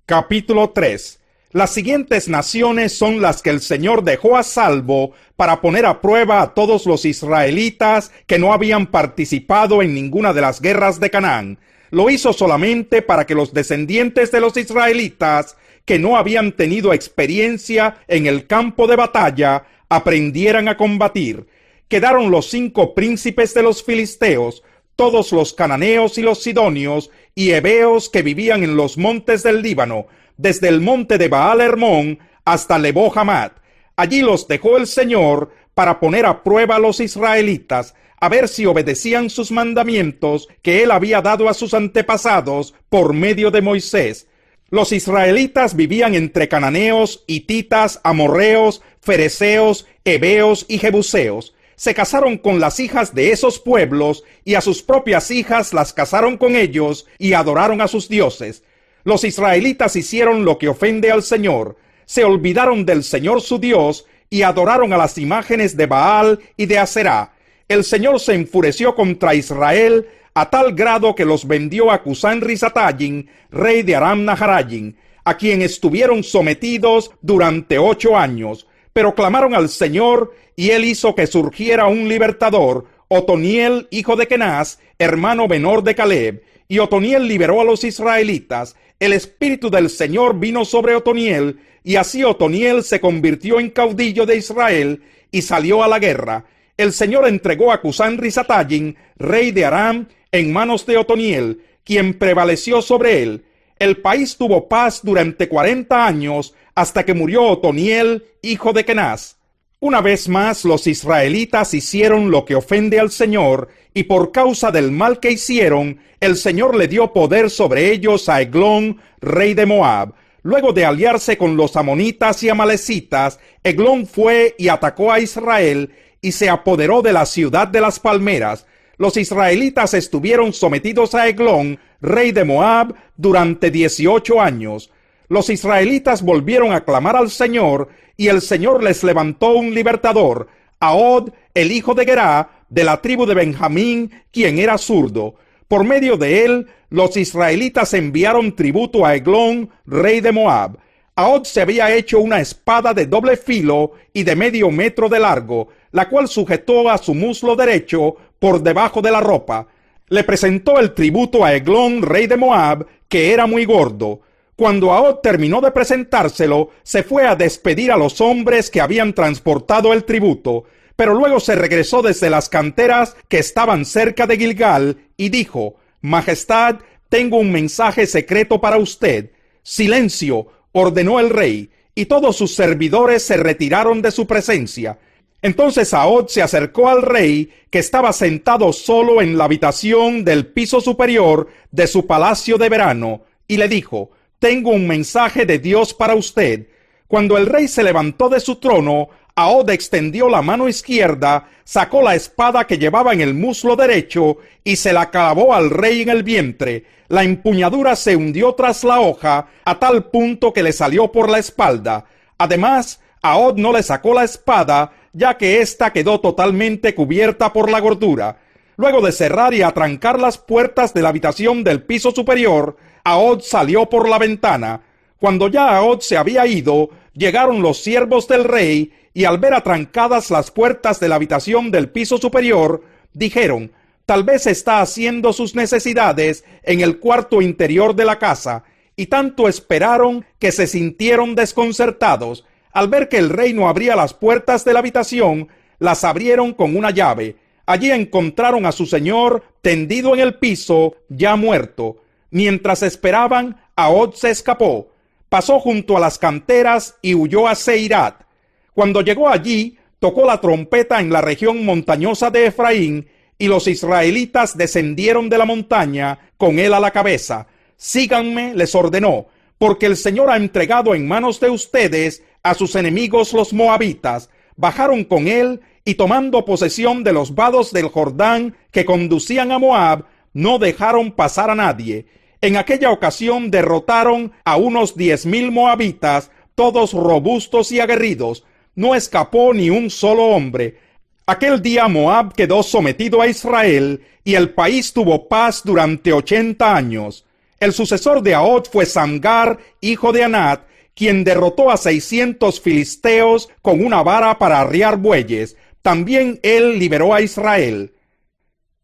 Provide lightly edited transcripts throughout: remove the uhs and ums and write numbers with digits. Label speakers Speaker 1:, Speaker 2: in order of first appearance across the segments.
Speaker 1: Capítulo 3. Las siguientes naciones son las que el Señor dejó a salvo para poner a prueba a todos los israelitas que no habían participado en ninguna de las guerras de Canaán. Lo hizo solamente para que los descendientes de los israelitas que no habían tenido experiencia en el campo de batalla aprendieran a combatir. Quedaron los 5 príncipes de los filisteos, todos los cananeos y los sidonios y heveos que vivían en los montes del Líbano, desde el monte de Baal Hermón hasta Lebo Hamat. Allí los dejó el Señor para poner a prueba a los israelitas, a ver si obedecían sus mandamientos que él había dado a sus antepasados por medio de Moisés. Los israelitas vivían entre cananeos, hititas, amorreos, fereceos, heveos y jebuseos. Se casaron con las hijas de esos pueblos y a sus propias hijas las casaron con ellos y adoraron a sus dioses. Los israelitas hicieron lo que ofende al Señor. Se olvidaron del Señor su Dios y adoraron a las imágenes de Baal y de Aserá. El Señor se enfureció contra Israel a tal grado que los vendió a Cusán-Risatayim, rey de Aram-Naharayim, a quien estuvieron sometidos durante 8 años. Pero clamaron al Señor, y él hizo que surgiera un libertador, Otoniel, hijo de Kenaz, hermano menor de Caleb. Y Otoniel liberó a los israelitas. El espíritu del Señor vino sobre Otoniel, y así Otoniel se convirtió en caudillo de Israel, y salió a la guerra. El Señor entregó a Cusán-Risatayim, rey de Aram, en manos de Otoniel, quien prevaleció sobre él. El país tuvo paz durante 40 años, hasta que murió Otoniel, hijo de Kenaz. Una vez más los israelitas hicieron lo que ofende al Señor, y por causa del mal que hicieron, el Señor le dio poder sobre ellos a Eglón, rey de Moab. Luego de aliarse con los amonitas y amalecitas, Eglón fue y atacó a Israel, y se apoderó de la ciudad de las palmeras. Los israelitas estuvieron sometidos a Eglón, rey de Moab, durante 18 años. Los israelitas volvieron a clamar al Señor, y el Señor les levantó un libertador, Ahod, el hijo de Gerá, de la tribu de Benjamín, quien era zurdo. Por medio de él, los israelitas enviaron tributo a Eglón, rey de Moab. Ahod se había hecho una espada de doble filo y de medio metro de largo, la cual sujetó a su muslo derecho por debajo de la ropa. Le presentó el tributo a Eglón, rey de Moab, que era muy gordo. Cuando Ahod terminó de presentárselo, se fue a despedir a los hombres que habían transportado el tributo, pero luego se regresó desde las canteras que estaban cerca de Gilgal y dijo: Majestad, tengo un mensaje secreto para usted. Silencio, ordenó el rey, y todos sus servidores se retiraron de su presencia. Entonces Ahod se acercó al rey, que estaba sentado solo en la habitación del piso superior de su palacio de verano, y le dijo: Tengo un mensaje de Dios para usted. Cuando el rey se levantó de su trono, Ahod extendió la mano izquierda, sacó la espada que llevaba en el muslo derecho y se la clavó al rey en el vientre. La empuñadura se hundió tras la hoja a tal punto que le salió por la espalda. Además, Ahod no le sacó la espada, ya que ésta quedó totalmente cubierta por la gordura. Luego de cerrar y atrancar las puertas de la habitación del piso superior, Ahod salió por la ventana. Cuando ya Ahod se había ido, llegaron los siervos del rey, y al ver atrancadas las puertas de la habitación del piso superior, dijeron: Tal vez está haciendo sus necesidades en el cuarto interior de la casa, y tanto esperaron que se sintieron desconcertados. Al ver que el rey no abría las puertas de la habitación, las abrieron con una llave. Allí encontraron a su señor tendido en el piso, ya muerto. Mientras esperaban, Ahod se escapó, pasó junto a las canteras y huyó a Seirat. Cuando llegó allí, tocó la trompeta en la región montañosa de Efraín, y los israelitas descendieron de la montaña con él a la cabeza. Síganme, les ordenó, porque el Señor ha entregado en manos de ustedes a sus enemigos los moabitas. Bajaron con él, y tomando posesión de los vados del Jordán que conducían a Moab, no dejaron pasar a nadie. En aquella ocasión derrotaron a unos 10,000 moabitas, todos robustos y aguerridos. No escapó ni un solo hombre. Aquel día Moab quedó sometido a Israel, y el país tuvo paz durante 80 años. El sucesor de Ahod fue Samgar, hijo de Anat, quien derrotó a 600 filisteos con una vara para arriar bueyes. También él liberó a Israel.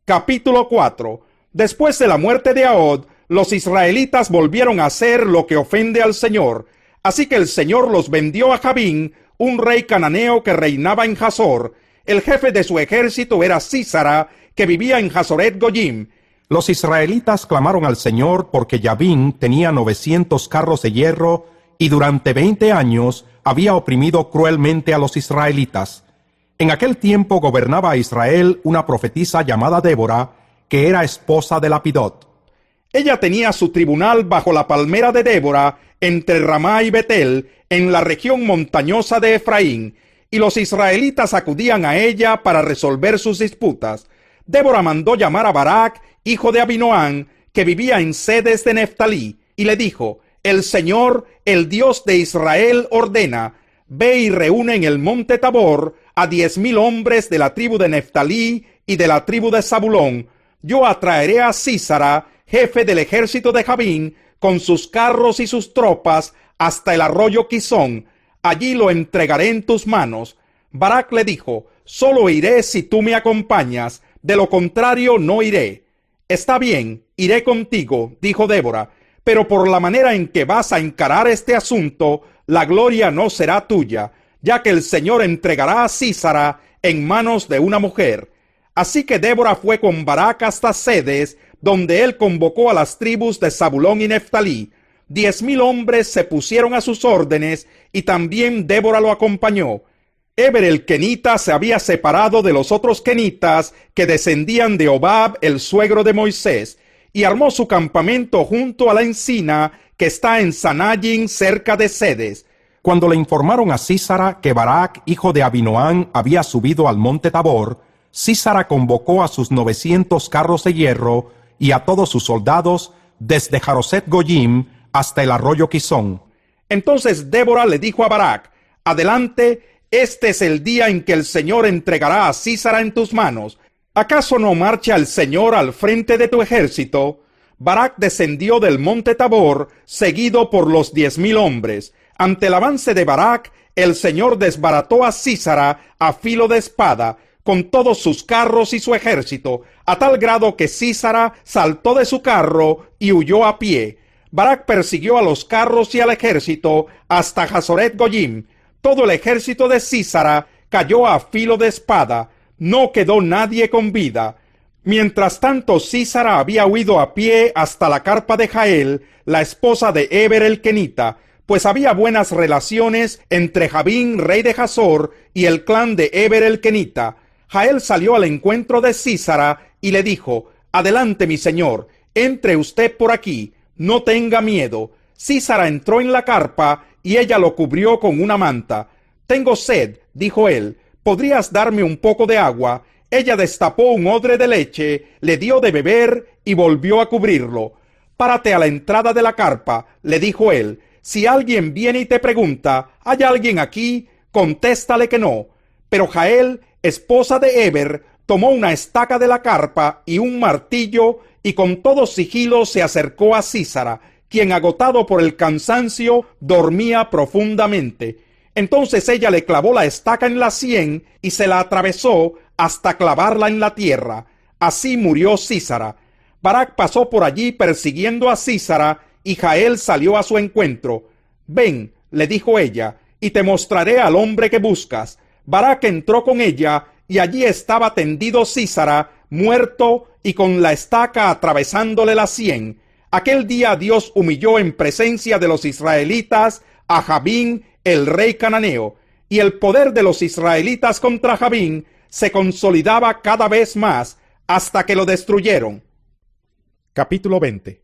Speaker 1: Capítulo 4. Después de la muerte de Ahod, los israelitas volvieron a hacer lo que ofende al Señor. Así que el Señor los vendió a Jabín, un rey cananeo que reinaba en Hazor. El jefe de su ejército era Sísara, que vivía en Hazoret Goyim.
Speaker 2: Los israelitas clamaron al Señor porque Jabín tenía 900 carros de hierro y durante 20 años había oprimido cruelmente a los israelitas. En aquel tiempo gobernaba a Israel una profetisa llamada Débora, que era esposa de Lapidot.
Speaker 1: Ella tenía su tribunal bajo la palmera de Débora, entre Ramá y Betel, en la región montañosa de Efraín, y los israelitas acudían a ella para resolver sus disputas. Débora mandó llamar a Barac, hijo de Abinoam, que vivía en Sedes de Neftalí, y le dijo: El Señor, el Dios de Israel, ordena: ve y reúne en el monte Tabor a 10,000 hombres de la tribu de Neftalí y de la tribu de Zabulón. Yo atraeré a Sísara, jefe del ejército de Jabín, con sus carros y sus tropas, hasta el arroyo Quizón. Allí lo entregaré en tus manos. Barac le dijo: solo iré si tú me acompañas, de lo contrario no iré. Está bien, iré contigo, dijo Débora, pero por la manera en que vas a encarar este asunto, la gloria no será tuya, ya que el Señor entregará a Sísara en manos de una mujer. Así que Débora fue con Barac hasta Sedes, donde él convocó a las tribus de Zabulón y Neftalí. 10,000 hombres se pusieron a sus órdenes, y también Débora lo acompañó. Heber el kenita se había separado de los otros kenitas que descendían de Hobab, el suegro de Moisés, y armó su campamento junto a la encina que está en Sanayim, cerca de Sedes.
Speaker 2: Cuando le informaron a Sísara que Barac, hijo de Abinoam, había subido al monte Tabor, Sísara convocó a sus 900 carros de hierro y a todos sus soldados desde Haroset Goyim hasta el arroyo Quizón.
Speaker 1: Entonces Débora le dijo a Barac: adelante, este es el día en que el Señor entregará a Sísara en tus manos. ¿Acaso no marcha el Señor al frente de tu ejército? Barac descendió del monte Tabor, seguido por los 10,000 hombres. Ante el avance de Barac, el Señor desbarató a Sísara a filo de espada, con todos sus carros y su ejército, a tal grado que Sísara saltó de su carro y huyó a pie. Barac persiguió a los carros y al ejército hasta Hazoret Goyim. Todo el ejército de Sísara cayó a filo de espada. No quedó nadie con vida. Mientras tanto, Sísara había huido a pie hasta la carpa de Jael, la esposa de Heber el kenita, pues había buenas relaciones entre Jabín, rey de Hazor, y el clan de Heber el kenita. Jael salió al encuentro de Sísara y le dijo: adelante, mi señor, entre usted por aquí, no tenga miedo. Sísara entró en la carpa y ella lo cubrió con una manta. Tengo sed, dijo él, ¿podrías darme un poco de agua? Ella destapó un odre de leche, le dio de beber y volvió a cubrirlo. Párate a la entrada de la carpa, le dijo él. Si alguien viene y te pregunta: ¿hay alguien aquí?, contéstale que no. Pero Jael, esposa de Heber, tomó una estaca de la carpa y un martillo, y con todo sigilo se acercó a Sísara, quien, agotado por el cansancio, dormía profundamente. Entonces ella le clavó la estaca en la sien y se la atravesó hasta clavarla en la tierra. Así murió Sísara. Barac pasó por allí persiguiendo a Sísara, y Jael salió a su encuentro. Ven, le dijo ella, y te mostraré al hombre que buscas. Barac entró con ella, y allí estaba tendido Sísara, muerto y con la estaca atravesándole la sien. Aquel día Dios humilló en presencia de los israelitas a Jabín, el rey cananeo, y el poder de los israelitas contra Jabín se consolidaba cada vez más hasta que lo destruyeron.
Speaker 3: Capítulo 20.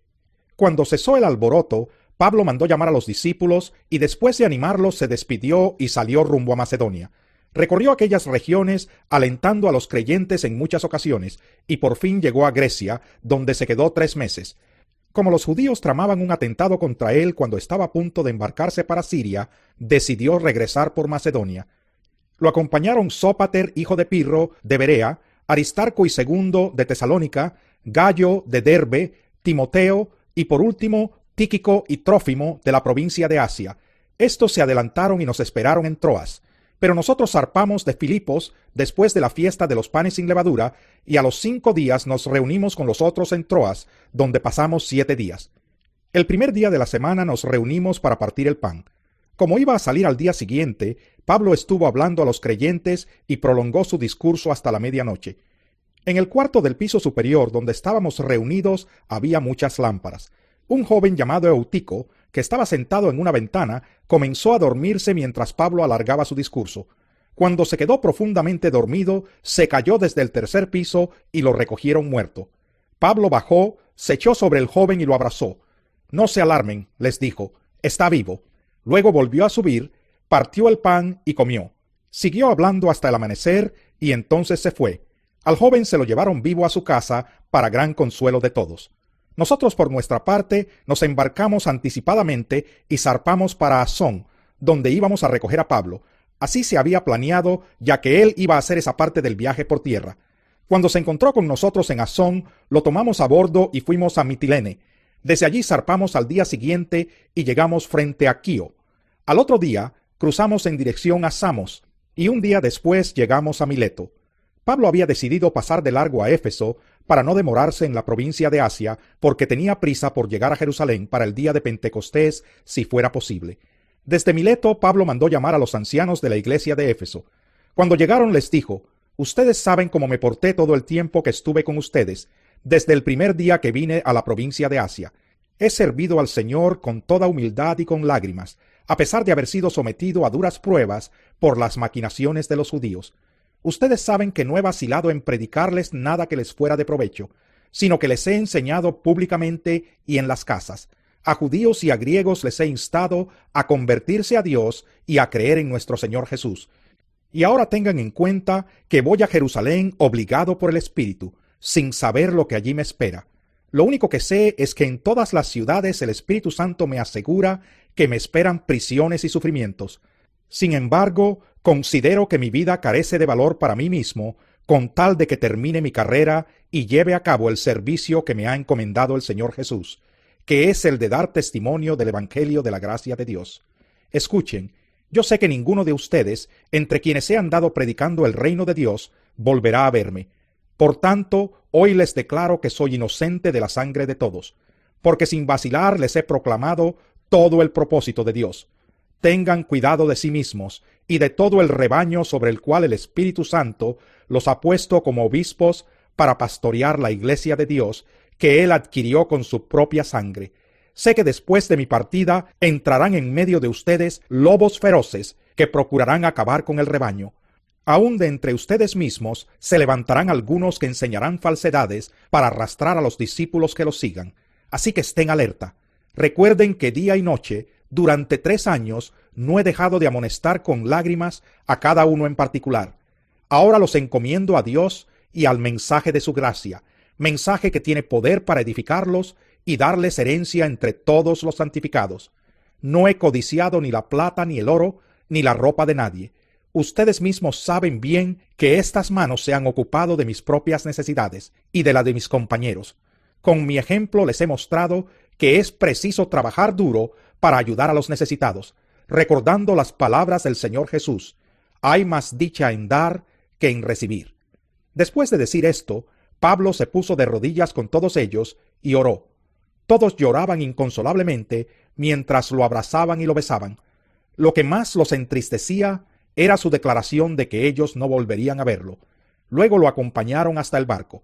Speaker 3: Cuando cesó el alboroto, Pablo mandó llamar a los discípulos y después de animarlos se despidió y salió rumbo a Macedonia. Recorrió aquellas regiones alentando a los creyentes en muchas ocasiones y por fin llegó a Grecia, donde se quedó 3 meses. Como los judíos tramaban un atentado contra él cuando estaba a punto de embarcarse para Siria, decidió regresar por Macedonia. Lo acompañaron Sópater, hijo de Pirro, de Berea, Aristarco y Segundo, de Tesalónica, Gayo, de Derbe, Timoteo, y por último Tíquico y Trófimo de la provincia de Asia. Estos se adelantaron y nos esperaron en Troas. Pero nosotros zarpamos de Filipos después de la fiesta de los panes sin levadura, y a los 5 días nos reunimos con los otros en Troas, donde pasamos 7 días. El primer día de la semana nos reunimos para partir el pan. Como iba a salir al día siguiente, Pablo estuvo hablando a los creyentes y prolongó su discurso hasta la medianoche. En el cuarto del piso superior donde estábamos reunidos había muchas lámparas. Un joven llamado Eutico, que estaba sentado en una ventana, comenzó a dormirse mientras Pablo alargaba su discurso. Cuando se quedó profundamente dormido, se cayó desde el 3er piso y lo recogieron muerto. Pablo bajó, se echó sobre el joven y lo abrazó. «No se alarmen», les dijo, «está vivo». Luego volvió a subir, partió el pan y comió. Siguió hablando hasta el amanecer y entonces se fue. Al joven se lo llevaron vivo a su casa para gran consuelo de todos. Nosotros por nuestra parte nos embarcamos anticipadamente y zarpamos para Asón, donde íbamos a recoger a Pablo. Así se había planeado, ya que él iba a hacer esa parte del viaje por tierra. Cuando se encontró con nosotros en Asón, lo tomamos a bordo y fuimos a Mitilene. Desde allí zarpamos al día siguiente y llegamos frente a Quío. Al otro día cruzamos en dirección a Samos, y un día después llegamos a Mileto. Pablo había decidido pasar de largo a Éfeso para no demorarse en la provincia de Asia, porque tenía prisa por llegar a Jerusalén para el día de Pentecostés, si fuera posible. Desde Mileto, Pablo mandó llamar a los ancianos de la iglesia de Éfeso. Cuando llegaron les dijo: «Ustedes saben cómo me porté todo el tiempo que estuve con ustedes, desde el primer día que vine a la provincia de Asia. He servido al Señor con toda humildad y con lágrimas, a pesar de haber sido sometido a duras pruebas por las maquinaciones de los judíos. Ustedes saben que no he vacilado en predicarles nada que les fuera de provecho, sino que les he enseñado públicamente y en las casas. A judíos y a griegos les he instado a convertirse a Dios y a creer en nuestro Señor Jesús. Y ahora tengan en cuenta que voy a Jerusalén obligado por el Espíritu, sin saber lo que allí me espera. Lo único que sé es que en todas las ciudades el Espíritu Santo me asegura que me esperan prisiones y sufrimientos. Sin embargo, considero que mi vida carece de valor para mí mismo, con tal de que termine mi carrera y lleve a cabo el servicio que me ha encomendado el Señor Jesús, que es el de dar testimonio del Evangelio de la gracia de Dios. Escuchen, yo sé que ninguno de ustedes, entre quienes he andado predicando el reino de Dios, volverá a verme. Por tanto, hoy les declaro que soy inocente de la sangre de todos, porque sin vacilar les he proclamado todo el propósito de Dios. Tengan cuidado de sí mismos y de todo el rebaño sobre el cual el Espíritu Santo los ha puesto como obispos para pastorear la iglesia de Dios que Él adquirió con su propia sangre. Sé que después de mi partida entrarán en medio de ustedes lobos feroces que procurarán acabar con el rebaño. Aún de entre ustedes mismos se levantarán algunos que enseñarán falsedades para arrastrar a los discípulos que los sigan. Así que estén alerta. Recuerden que día y noche, durante 3 años, no he dejado de amonestar con lágrimas a cada uno en particular. Ahora los encomiendo a Dios y al mensaje de su gracia, mensaje que tiene poder para edificarlos y darles herencia entre todos los santificados. No he codiciado ni la plata ni el oro, ni la ropa de nadie. Ustedes mismos saben bien que estas manos se han ocupado de mis propias necesidades y de la de mis compañeros. Con mi ejemplo les he mostrado que es preciso trabajar duro para ayudar a los necesitados, recordando las palabras del Señor Jesús: hay más dicha en dar que en recibir. Después de decir esto, Pablo se puso de rodillas con todos ellos y oró. Todos lloraban inconsolablemente mientras lo abrazaban y lo besaban. Lo que más los entristecía era su declaración de que ellos no volverían a verlo. Luego lo acompañaron hasta el barco.